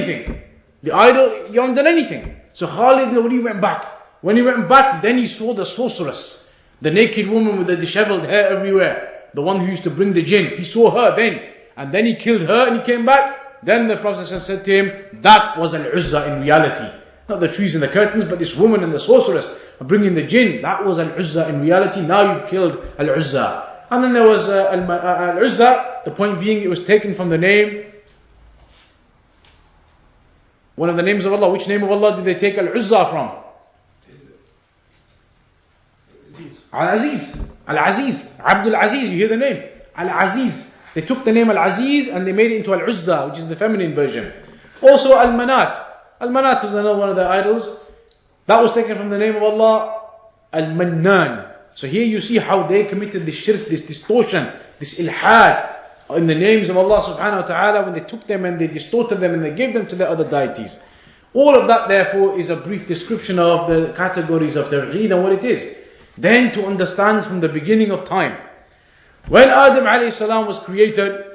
anything. The idol, you haven't done anything. So Khalid ibn Walid went back. When he went back, then he saw the sorceress, the naked woman with the disheveled hair everywhere, the one who used to bring the jinn. He saw her then, and then he killed her and he came back. Then the Prophet said to him, that was Al-Uzza in reality. Not the trees and the curtains, but this woman and the sorceress bringing the jinn. That was Al-Uzza in reality. Now you've killed Al-Uzza. And then there was Al-Uzza. The point being, it was taken from the name, one of the names of Allah. Which name of Allah did they take Al-Uzza from? Al-Aziz. Al-Aziz. Abdul Aziz, you hear the name? Al-Aziz. They took the name Al-Aziz and they made it into Al-Uzza, which is the feminine version. Also Al-Manat. Al-Manat is another one of the idols. That was taken from the name of Allah, Al-Mannan. So here you see how they committed this shirk, this distortion, this ilhad in the names of Allah subhanahu wa ta'ala, when they took them and they distorted them and they gave them to the other deities. All of that therefore is a brief description of the categories of Tawheed and what it is. Then to understand from the beginning of time. When Adam alayhi salam was created,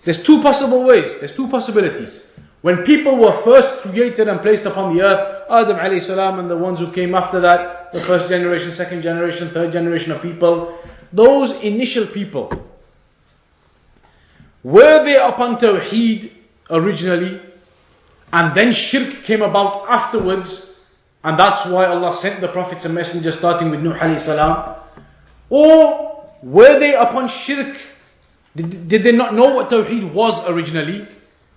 there's two possible ways, there's two possibilities. When people were first created and placed upon the earth, Adam alayhi salam and the ones who came after that, the first generation, second generation, third generation of people, those initial people, were they upon Tawheed originally, and then shirk came about afterwards, and that's why Allah sent the prophets and messengers starting with Nuh alayhi salam? Or were they upon shirk? Did they not know what Tawheed was originally?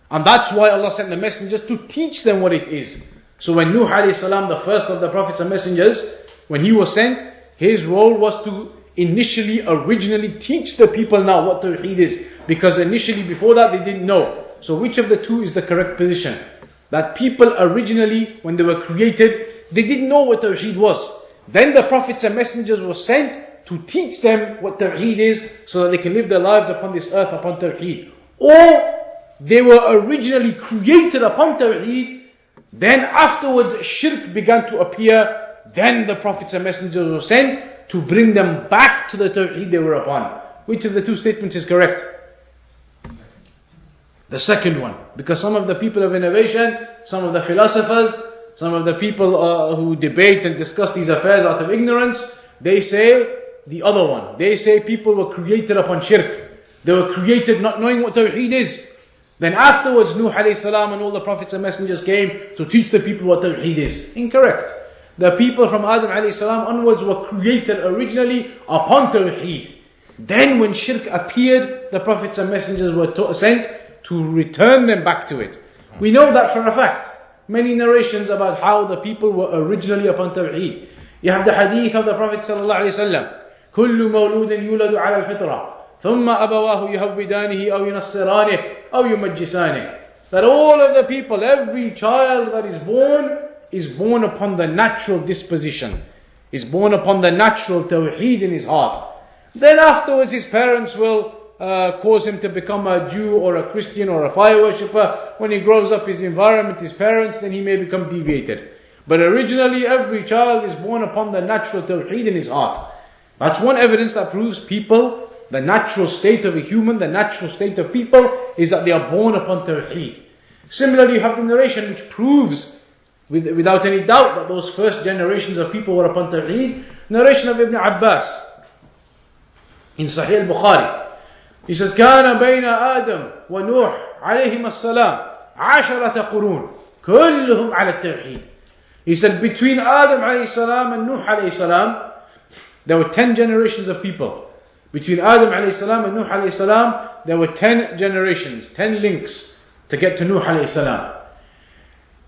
And that's why Allah sent the messengers to teach them what it is. So when Nuh alayhi salam, the first of the prophets and messengers, when he was sent, his role was to originally teach the people now what Tawheed is. Because initially before that they didn't know. So which of the two is the correct position? That people originally, when they were created, they didn't know what Tawheed was. Then the prophets and messengers were sent to teach them what Tawheed is, so that they can live their lives upon this earth upon Tawheed. Or they were originally created upon Tawheed, then afterwards shirk began to appear, then the prophets and messengers were sent to bring them back to the Tawheed they were upon. Which of the two statements is correct? The second one. Because some of the people of innovation, some of the philosophers, some of the people who debate and discuss these affairs out of ignorance, they say the other one. They say people were created upon shirk. They were created not knowing what Tawheed is. Then afterwards Nuh alayhi salam and all the prophets and messengers came to teach the people what Tawheed is. Incorrect. The people from Adam alayhi salam onwards were created originally upon Tawheed. Then when shirk appeared, the prophets and messengers were sent to return them back to it. We know that for a fact. Many narrations about how the people were originally upon Tawheed. You have the hadith of the Prophet sallallahu alaihi wasallam. كل مولود يولد على الفطرة ثم أبواه يهودانه أو ينصرانه أو يمجسانه. That all of the people, every child that is born upon the natural disposition, is born upon the natural Tawheed in his heart. Then afterwards his parents will cause him to become a Jew or a Christian or a fire worshipper. When he grows up, his environment, his parents, then he may become deviated. But originally every child is born upon the natural Tawheed in his heart. That's one evidence that proves people, the natural state of a human, the natural state of people is that they are born upon Tawheed. Similarly, you have the narration which proves without any doubt that those first generations of people were upon Tawheed. Narration of Ibn Abbas in Sahih al-Bukhari. He says, كان بين آدم ونوح عليهما السلام 10 قرون كلهم على التوحيد. He said, between Adam alayhi salam and Nuh alayhi salam, there were 10 generations of people. Between Adam alayhi salam and Nuh alayhi salam, there were 10 generations, 10 links to get to Nuh alayhi salam.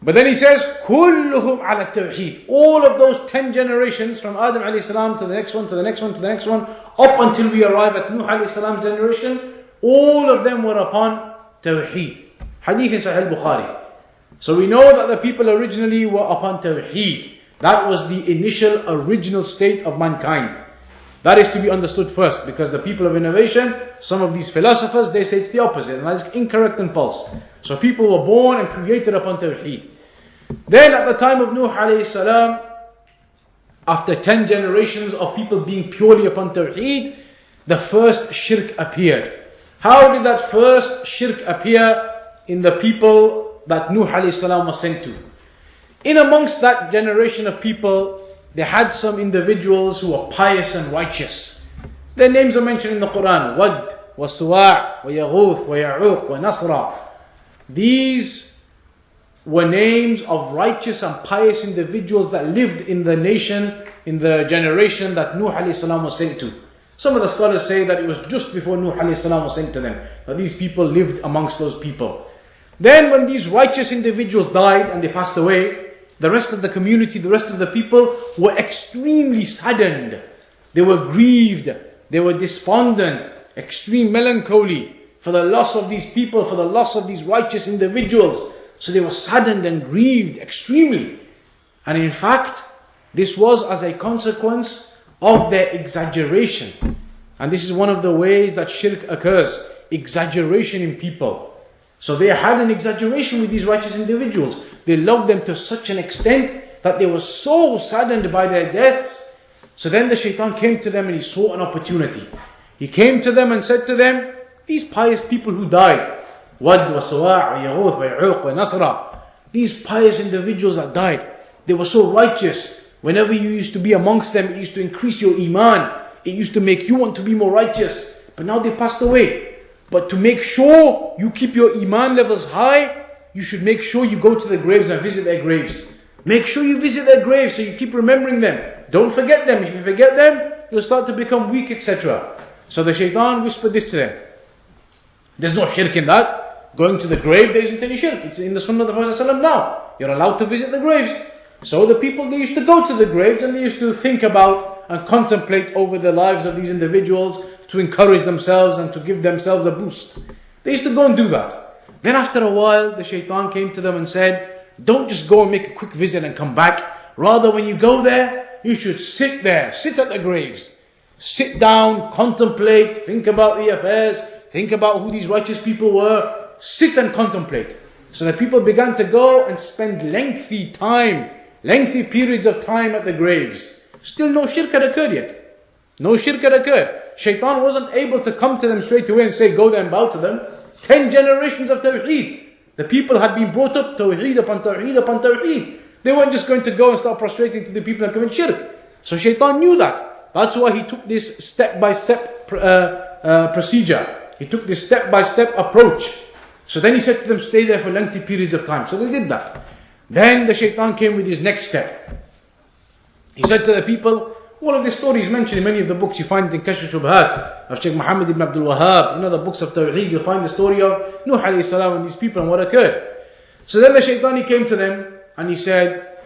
But then he says, كلهم على التوحيد. All of those 10 generations from Adam alayhi salam to the next one, to the next one, to the next one, up until we arrive at Nuh alayhi salam generation, all of them were upon Tawheed. Hadith in Sahih al-Bukhari. So we know that the people originally were upon Tawheed. That was the initial, original state of mankind. That is to be understood first, because the people of innovation, some of these philosophers, they say it's the opposite, and that is incorrect and false. So people were born and created upon Tawheed. Then at the time of Nuh alayhi salam, after 10 generations of people being purely upon Tawheed, the first shirk appeared. How did that first shirk appear in the people that Nuh alayhi salam was sent to. In amongst that generation of people, they had some individuals who were pious and righteous. Their names are mentioned in the Quran: Wad, wa Suwa', wa Yaghuth, wa Ya'uq, wa Nasra. These were names of righteous and pious individuals that lived in the nation, in the generation that Nuh alayhi salam was sent to. Some of the scholars say that it was just before Nuh alayhi salam was sent to them, that these people lived amongst those people. Then when these righteous individuals died and they passed away, the rest of the community, the rest of the people were extremely saddened. They were grieved, they were despondent, extreme melancholy for the loss of these people, for the loss of these righteous individuals. So they were saddened and grieved extremely. And in fact, this was as a consequence of their exaggeration. And this is one of the ways that shirk occurs: exaggeration in people. So they had an exaggeration with these righteous individuals. They loved them to such an extent that they were so saddened by their deaths. So then the shaitan came to them and he saw an opportunity. He came to them and said to them, these pious people who died, Wad wa Suwa' wa Yaghuth wa Ya'uq wa Nasra, these pious individuals that died, they were so righteous. Whenever you used to be amongst them, it used to increase your iman. It used to make you want to be more righteous. But now they passed away. But to make sure you keep your iman levels high, you should make sure you go to the graves and visit their graves. Make sure you visit their graves so you keep remembering them. Don't forget them. If you forget them, you'll start to become weak, etc. So the shaitan whispered this to them. There's no shirk in that. Going to the grave, there isn't any shirk. It's in the sunnah of the Prophet ﷺ now. You're allowed to visit the graves. So the people, they used to go to the graves and they used to think about and contemplate over the lives of these individuals to encourage themselves and to give themselves a boost. They used to go and do that. Then after a while, the shaitan came to them and said, don't just go and make a quick visit and come back. Rather, when you go there, you should sit there, sit at the graves. Sit down, contemplate, think about the affairs, think about who these righteous people were. Sit and contemplate. So the people began to go and spend lengthy periods of time at the graves. Still no shirk had occurred yet. No shirk had occurred. Shaitan wasn't able to come to them straight away and say, go there and bow to them. 10 generations of Tawheed. The people had been brought up Tawheed upon Tawheed upon Tawheed. They weren't just going to go and start prostrating to the people and commit shirk. So Shaitan knew that. That's why he took this step-by-step procedure. He took this step-by-step approach. So then he said to them, stay there for lengthy periods of time. So they did that. Then the shaitan came with his next step. He said to the people, all of this story is mentioned in many of the books. You find it in Kashf Shubhat of Shaykh Muhammad ibn Abdul Wahhab. In other books of Tawheed, you'll find the story of Nuh alayhi salam and these people and what occurred. So then the shaitan, he came to them and he said,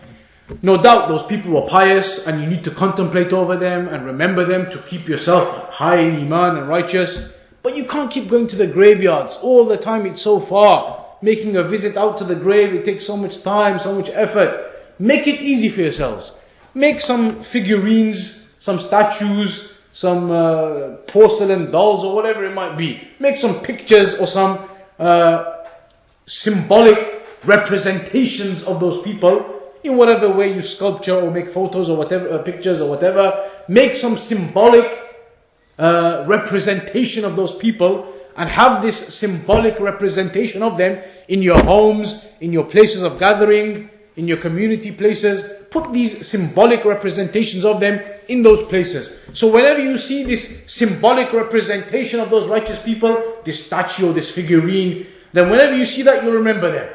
no doubt those people were pious and you need to contemplate over them and remember them to keep yourself high in iman and righteous. But you can't keep going to the graveyards all the time. It's so far. Making a visit out to the grave, it takes so much time, so much effort. Make it easy for yourselves. Make some figurines, some statues, some porcelain dolls or whatever it might be. Make some pictures or some symbolic representations of those people. In whatever way you sculpture or make photos or whatever, pictures or whatever. Make some symbolic representation of those people and have this symbolic representation of them in your homes, in your places of gathering, in your community places. Put these symbolic representations of them in those places. So whenever you see this symbolic representation of those righteous people, this statue or this figurine, then whenever you see that, you'll remember them.